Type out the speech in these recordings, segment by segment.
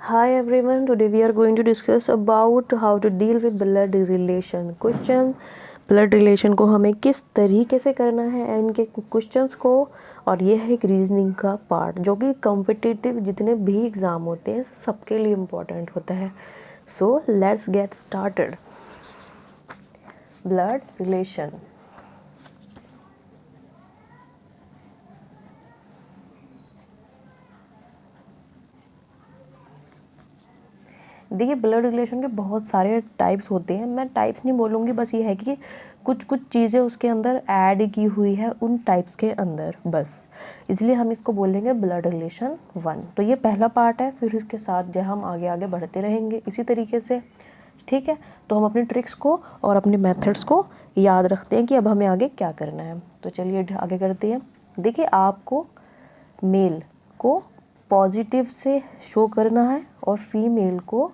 Hi everyone, today we are going to discuss about how to deal with blood relation. Question, blood relation को हमें किस तरीके से करना है इनके क्वेश्चंस को, और ये है एक रीजनिंग का पार्ट जो कि कॉम्पिटिटिव जितने भी एग्ज़ाम होते हैं सबके लिए इम्पोर्टेंट होता है. So let's get started. Blood relation. देखिए, ब्लड रिलेशन के बहुत सारे टाइप्स होते हैं. मैं टाइप्स नहीं बोलूँगी, बस ये है कि कुछ कुछ चीज़ें उसके अंदर ऐड की हुई है उन टाइप्स के अंदर, बस इसलिए हम इसको बोलेंगे ब्लड रिलेशन 1. तो ये पहला पार्ट है, फिर इसके साथ जो हम आगे आगे बढ़ते रहेंगे इसी तरीके से. ठीक है, तो हम अपनी ट्रिक्स को और अपने मेथड्स को याद रखते हैं कि अब हमें आगे क्या करना है. तो चलिए आगे करते हैं. देखिए, आपको मेल को पॉजिटिव से शो करना है और फीमेल को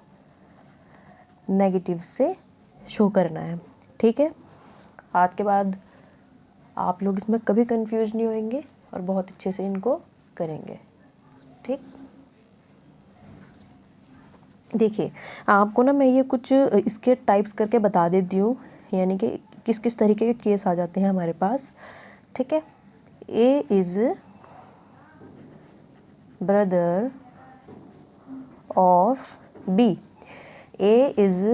नेगेटिव से शो करना है. ठीक है, आज के बाद आप लोग इसमें कभी कंफ्यूज नहीं होंगे और बहुत अच्छे से इनको करेंगे. ठीक, देखिए आपको ना मैं ये कुछ इसके टाइप्स करके बता देती हूँ, यानी कि किस किस तरीके के केस आ जाते हैं हमारे पास. ठीक है, A is brother of B. A is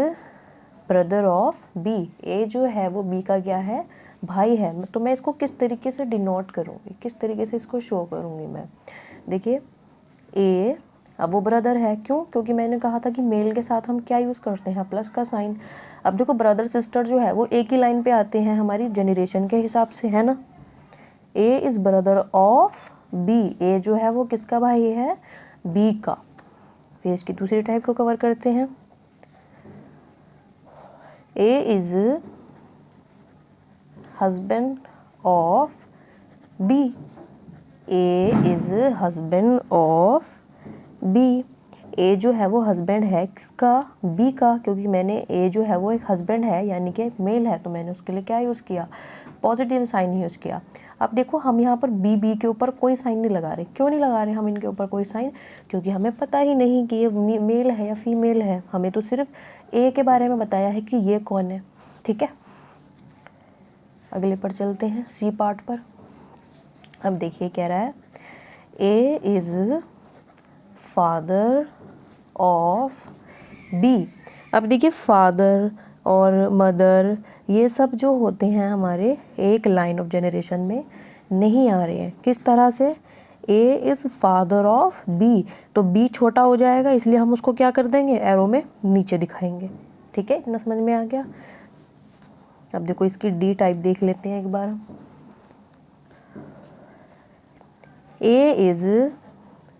brother of B. A जो है वो बी का क्या है, भाई है. तो मैं इसको किस तरीके से डिनोट करूँगी, किस तरीके से इसको शो करूँगी मैं. देखिए, ए, अब वो ब्रदर है, क्यों? क्योंकि मैंने कहा था कि मेल के साथ हम क्या यूज़ करते हैं, प्लस का साइन. अब देखो, ब्रदर सिस्टर जो है वो एक ही लाइन पे आते हैं हमारी जनरेशन के हिसाब से, है ना. A is brother of B. A जो है वो किसका भाई है, बी का. फिर इसकी दूसरी टाइप को कवर करते हैं. A is husband of B. A is husband of B. A जो है वो हस्बैंड है किसका, बी का. क्योंकि मैंने ए जो है वो एक हस्बैंड है यानी कि मेल है, तो मैंने उसके लिए क्या यूज़ किया, पॉजिटिव साइन यूज़ किया. अब देखो, हम यहाँ पर बी के ऊपर कोई साइन नहीं लगा रहे. क्यों नहीं लगा रहे हम इनके ऊपर कोई साइन? क्योंकि हमें पता ही नहीं कि ये मेल है या फीमेल है. हमें तो सिर्फ ए के बारे में बताया है कि ये कौन है. ठीक है, अगले पर चलते हैं, सी पार्ट पर. अब देखिए कह रहा है, A is father of B. अब देखिए, फादर और मदर ये सब जो होते हैं हमारे एक लाइन ऑफ जनरेशन में नहीं आ रहे हैं. किस तरह से, A is father of B, तो बी छोटा हो जाएगा, इसलिए हम उसको क्या कर देंगे, एरो में नीचे दिखाएंगे. ठीक है, इतना समझ में आ गया. अब देखो, इसकी डी टाइप देख लेते हैं एक बार. A is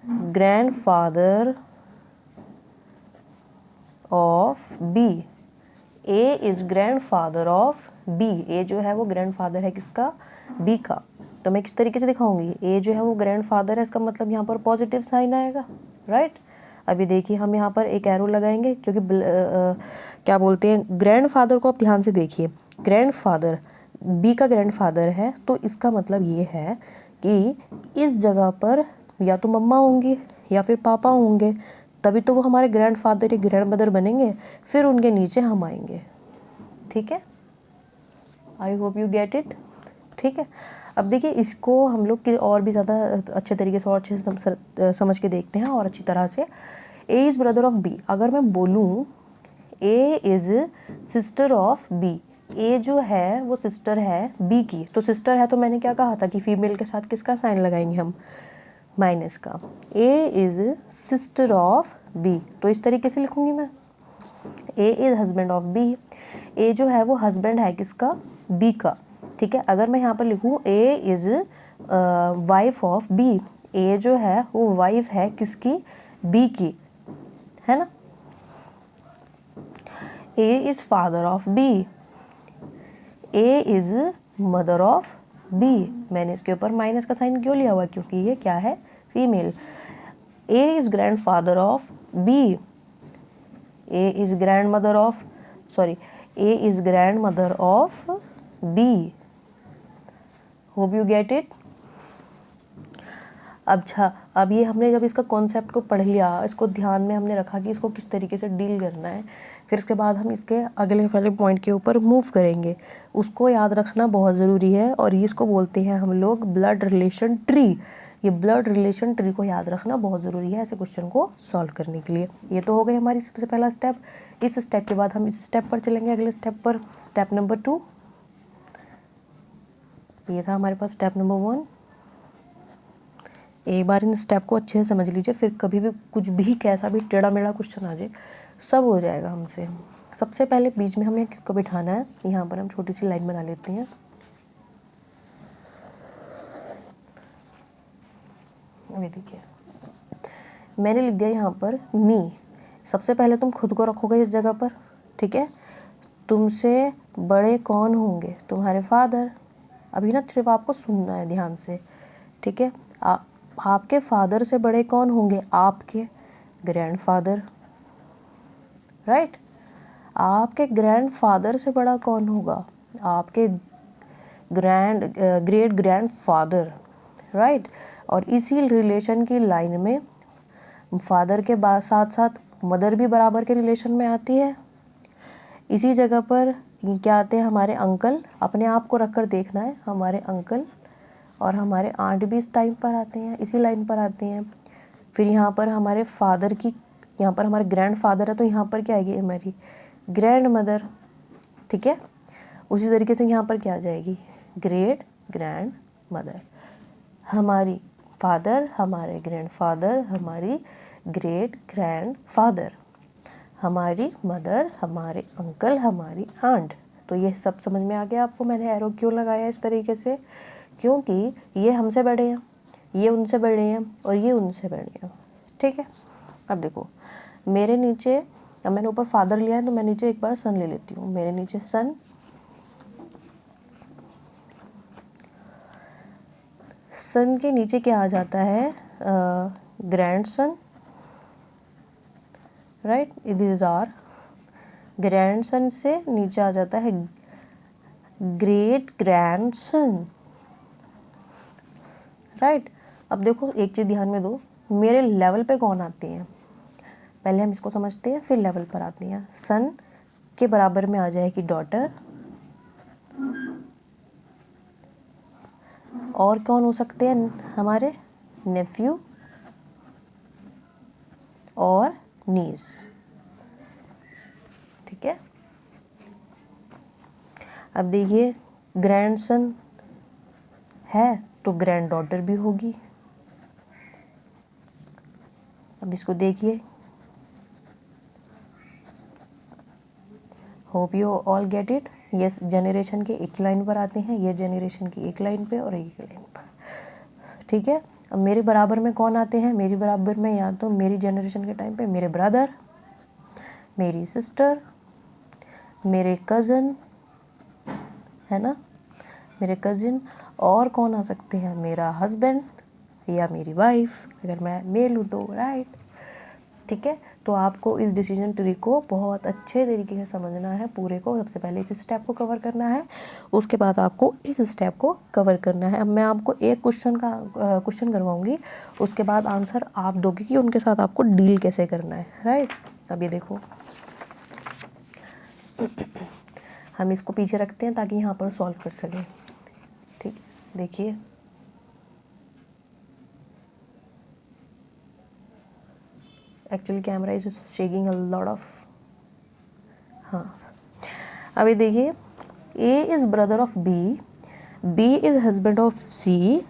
grandfather of B. A is grandfather of B. A जो है वो ग्रैंडफादर है किसका, बी का. तो मैं किस तरीके से दिखाऊंगी, ए जो है वो ग्रैंडफादर है, इसका मतलब यहाँ पर पॉजिटिव साइन आएगा, राइट. अभी देखिए, हम यहाँ पर एक एरो लगाएंगे क्योंकि क्या बोलते हैं, ग्रैंडफादर को आप ध्यान से देखिए. ग्रैंडफादर बी का ग्रैंडफादर है, तो इसका मतलब ये है कि इस जगह पर या तो मम्मा होंगी या फिर पापा होंगे, तभी तो वो हमारे ग्रैंडफादर या ग्रैंड मदर बनेंगे, फिर उनके नीचे हम आएंगे. ठीक है, I hope you get it. ठीक है, अब देखिए, इसको हम लोग के और भी ज़्यादा अच्छे तरीके से और अच्छे से समझ के देखते हैं और अच्छी तरह से. A is brother of B. अगर मैं बोलूँ A is sister of B, A जो है वो सिस्टर है बी की, तो सिस्टर है तो मैंने क्या कहा था कि फीमेल के साथ किसका साइन लगाएंगे हम, माइनस का. A is sister of B, तो इस तरीके से लिखूंगी मैं. A is husband of B. A जो है वो हस्बैंड है किसका, बी का. ठीक है, अगर मैं यहाँ पर लिखूँ A is wife of B. A जो है वो वाइफ है किसकी, बी की, है ना. A is father of B. A is mother of B. मैंने इसके ऊपर माइनस का साइन क्यों लिया हुआ, क्योंकि ये क्या है, female. A is grandfather of B. A is grandmother of, sorry, A is grandmother of B. Hope you get it. अब ये हमने जब इसका कॉन्सेप्ट को पढ़ लिया, इसको ध्यान में हमने रखा कि इसको किस तरीके से डील करना है, फिर इसके बाद हम इसके अगले वाले पॉइंट के ऊपर मूव करेंगे। उसको याद रखना बहुत ज़रूरी है, और ये इसको बोलते हैं हम लोग ब्लड रिलेशन ट्री। ये ब्लड रिलेशन ट्री को याद रखना बहुत ज़रूरी है ऐसे क्वेश्चन को सॉल्व करने के लिए। ये तो हो गई हमारी सबसे पहला स्टेप। इस स्टेप के बाद हम इस स्टेप पर चलेंगे, अगले स्टेप पर, स्टेप नंबर 2। ये था हमारे पास स्टेप नंबर 1। एक बार इन स्टेप को अच्छे से समझ लीजिए, फिर कभी भी कुछ भी कैसा भी टेढ़ा मेढ़ा क्वेश्चन आ जाए सब हो जाएगा हमसे। सबसे पहले बीच में हमें किसको बिठाना है, यहाँ पर हम छोटी सी लाइन बना लेते हैं। ये देखिए मैंने लिख दिया यहाँ पर मी। सबसे पहले तुम खुद को रखोगे इस जगह पर, ठीक है। तुमसे बड़े कौन होंगे, तुम्हारे फादर। अभी ना सिर्फ आपको सुनना है ध्यान से, ठीक है। आपके फादर से बड़े कौन होंगे, आपके ग्रैंडफादर, राइट। आपके ग्रैंडफादर से बड़ा कौन होगा, आपके ग्रेट ग्रैंडफादर, राइट। और इसी रिलेशन की लाइन में फादर के बाद साथ साथ मदर भी बराबर के रिलेशन में आती है। इसी जगह पर क्या आते हैं हमारे अंकल, अपने आप को रखकर देखना है, हमारे अंकल और हमारे आंट भी इस टाइम पर आते हैं, इसी लाइन पर आते हैं। फिर यहाँ पर हमारे फादर की, यहाँ पर हमारे ग्रैंडफादर है तो यहाँ पर क्या आएगी, हमारी ग्रैंड मदर, ठीक है। उसी तरीके से यहाँ पर क्या आ जाएगी, ग्रेट ग्रैंड मदर। हमारी फादर, हमारे ग्रैंडफादर, हमारी ग्रेट ग्रैंडफादर, हमारी मदर, हमारे अंकल, हमारी आंट। तो ये सब समझ में आ गया आपको मैंने एरो क्यों लगाया इस तरीके से, क्योंकि ये हमसे बड़े हैं, ये उनसे बड़े हैं और ये उनसे बड़े हैं, ठीक है। अब देखो मेरे नीचे, अब मैंने ऊपर फादर लिया है तो मैं नीचे एक बार सन ले लेती हूँ। मेरे नीचे सन, सन के नीचे क्या आ जाता है, grandson, right. This are grandson से नीचे आ जाता है ग्रेट ग्रैंडसन, राइट। अब देखो एक चीज़ ध्यान में दो, मेरे लेवल पे कौन आते हैं, पहले हम इसको समझते हैं फिर लेवल पर आते हैं। सन के बराबर में आ जाएगी डॉटर, और कौन हो सकते हैं हमारे नेफ्यू और नीस, ठीक है। अब देखिए ग्रैंडसन है तो ग्रैंड डॉटर भी होगी। अब इसको देखिए, hope you all get it. ये जनरेशन के एक लाइन पर आते हैं, ये जनरेशन की एक लाइन पे और एक लाइन पर, ठीक है। अब मेरे बराबर में कौन आते हैं, मेरी बराबर में या तो मेरी जनरेशन के टाइम पे मेरे ब्रदर, मेरी सिस्टर, मेरे कज़न, है ना, मेरे कज़िन, और कौन आ सकते हैं, मेरा हस्बैंड या मेरी वाइफ अगर मैं मेल हूँ तो, राइट, ठीक है। तो आपको इस डिसीजन ट्री को बहुत अच्छे तरीके से समझना है पूरे को। सबसे पहले इस स्टेप को कवर करना है, उसके बाद आपको इस स्टेप को कवर करना है। अब मैं आपको एक क्वेश्चन करवाऊंगी, उसके बाद आंसर आप दोगे कि उनके साथ आपको डील कैसे करना है, राइट। अब ये देखो हम इसको पीछे रखते हैं ताकि यहाँ पर सॉल्व कर सकें, ठीक। देखिए actually camera is shaking a lot of, हाँ। अभी देखिए A is brother of B, B is husband of C,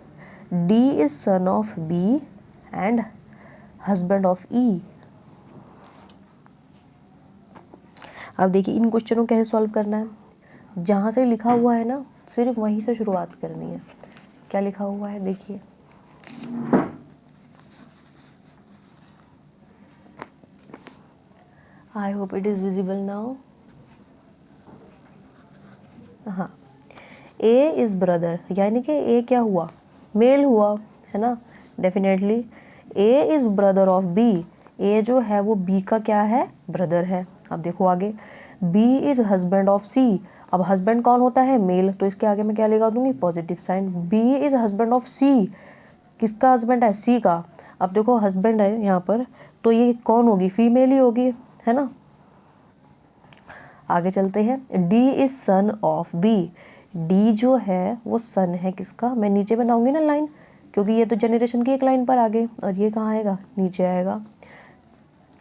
D is son of B and husband of E. अब देखिए इन क्वेश्चनों को कैसे सॉल्व करना है, जहाँ से लिखा हुआ है ना सिर्फ वहीं से शुरुआत करनी है। क्या लिखा हुआ है देखिए, I hope it is visible now. हाँ, ए इज़ ब्रदर, यानी कि ए क्या हुआ, मेल हुआ, है ना, definitely. A is brother of B, A जो है वो बी का क्या है, ब्रदर है। अब देखो आगे, बी इज़ हस्बैंड ऑफ सी। अब हस्बैंड कौन होता है, मेल, तो इसके आगे मैं क्या लगा दूंगी, positive sign. B is husband of C, किसका हस्बैंड है? सी का। अब देखो हस्बैंड है यहाँ पर, तो ये कौन होगी? फीमेल ही होगी, है ना। आगे चलते हैं। D is son of B. D जो है वो सन है किसका? मैं नीचे बनाऊंगी ना लाइन, क्योंकि ये तो जनरेशन की एक लाइन पर आ गए, और ये कहाँ आएगा? नीचे आएगा।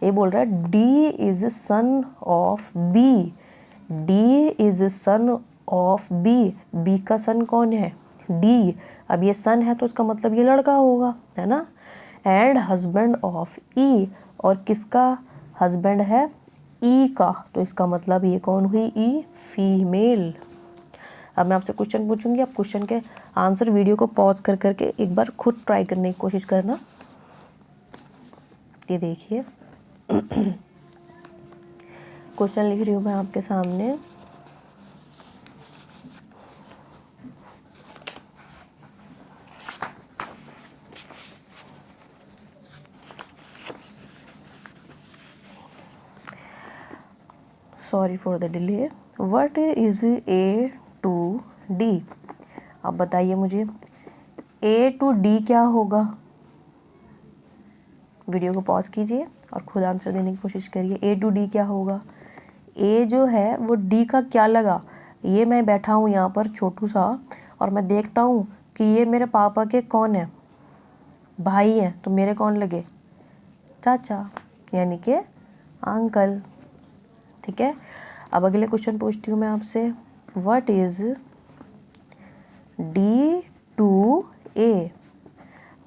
ये बोल रहा है D is son of B. D is son of B. B का सन कौन है? डी। अब ये सन है तो इसका मतलब ये लड़का होगा, है ना। एंड हस्बैंड ऑफ ई। और किसका हस्बैंड है? ई का। तो इसका मतलब ये कौन हुई? ई, फीमेल। अब मैं आपसे क्वेश्चन पूछूंगी, आप क्वेश्चन के आंसर वीडियो को पॉज कर करके एक बार खुद ट्राई करने की कोशिश करना। ये देखिए क्वेश्चन लिख रही हूँ मैं आपके सामने। Sorry for the delay. What is A to D? अब बताइए मुझे ए टू डी क्या होगा? वीडियो को पॉज कीजिए और खुद आंसर देने की कोशिश करिए। ए टू डी क्या होगा? ए जो है वो डी का क्या लगा? ये मैं बैठा हूँ यहाँ पर छोटू सा, और मैं देखता हूँ कि ये मेरे पापा के कौन है? भाई हैं। तो मेरे कौन लगे? चाचा, यानी कि अंकल। ठीक है। अब अगले क्वेश्चन पूछती हूँ मैं आपसे। What is D to A?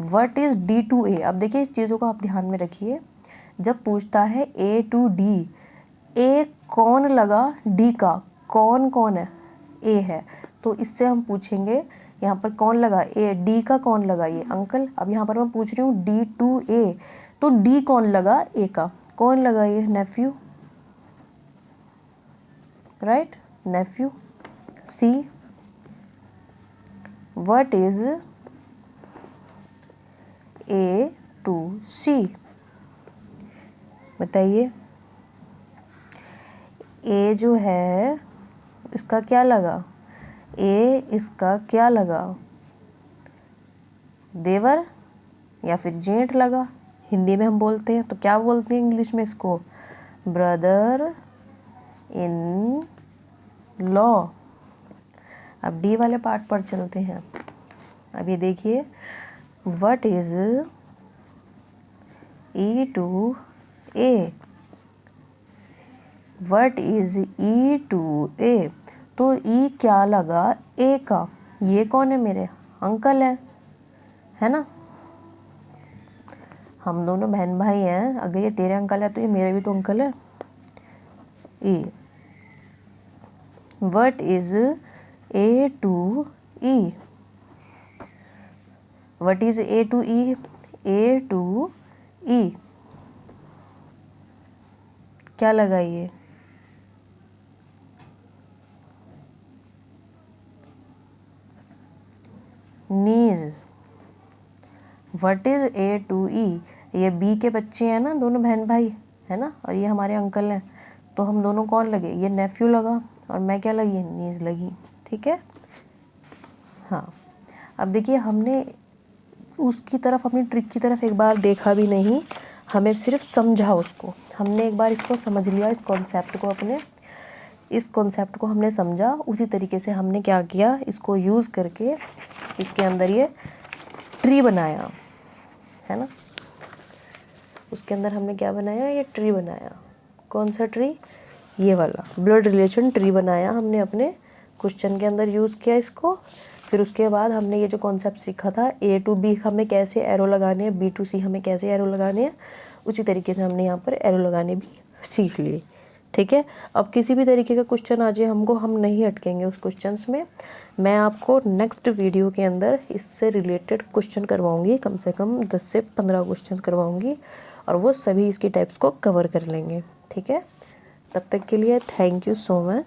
What is D to A? अब देखिए इस चीज़ों को आप ध्यान में रखिए। जब पूछता है ए टू डी, ए कौन लगा डी का? कौन कौन है? ए है। तो इससे हम पूछेंगे यहाँ पर कौन लगा? ए। डी का कौन लगा? ये अंकल। अब यहाँ पर मैं पूछ रही हूँ डी टू ए, तो डी कौन लगा? ए का। कौन लगा? ये nephew, right, nephew. See, what is A to C? बताइए। ए जो है इसका क्या लगा? ए इसका क्या लगा? देवर या फिर जेठ लगा। हिंदी में हम बोलते हैं तो क्या बोलते हैं इंग्लिश में इसको? Brother in law. अब डी वाले पार्ट पर चलते हैं। अब ये देखिए, what is E to A? What is E to A? तो ई क्या लगा? ए का। ये कौन है? मेरे अंकल है ना। हम दोनों बहन भाई हैं। अगर ये तेरे अंकल है तो ये मेरे भी तो अंकल है। E. What is A to E? What is A to E? A to E क्या लगा? ये niece. What is A to E? ये बी के बच्चे हैं ना, दोनों बहन भाई, है ना, और ये हमारे अंकल हैं। तो हम दोनों कौन लगे? ये नेफ्यू लगा और मैं क्या लगी? नीज लगी। ठीक है। हाँ। अब देखिए हमने उसकी तरफ, अपनी ट्रिक की तरफ एक बार देखा भी नहीं, हमें सिर्फ समझा उसको। हमने एक बार इसको समझ लिया, इस कॉन्सेप्ट को, अपने इस कॉन्सेप्ट को हमने समझा। उसी तरीके से हमने क्या किया, इसको यूज़ करके इसके अंदर ये ट्री बनाया, है ना। उसके अंदर हमने क्या बनाया? ये ट्री बनाया। कौन सा ट्री? ये वाला ब्लड रिलेशन ट्री बनाया हमने अपने क्वेश्चन के अंदर यूज़ किया इसको। फिर उसके बाद हमने ये जो कॉन्सेप्ट सीखा था, ए टू बी हमें कैसे एरो लगाने हैं, बी टू सी हमें कैसे एरो लगाने हैं, उसी तरीके से हमने यहाँ पर एरो लगाने भी सीख लिए। ठीक है। अब किसी भी तरीके का क्वेश्चन आ जाए हमको, हम नहीं अटकेंगे उस क्वेश्चंस में। मैं आपको नेक्स्ट वीडियो के अंदर इससे रिलेटेड क्वेश्चन करवाऊँगी, कम से कम 10 से 15 क्वेश्चन करवाऊँगी, और वो सभी इसकी टाइप्स को कवर कर लेंगे। ठीक है। तब तक के लिए थैंक यू सो मच।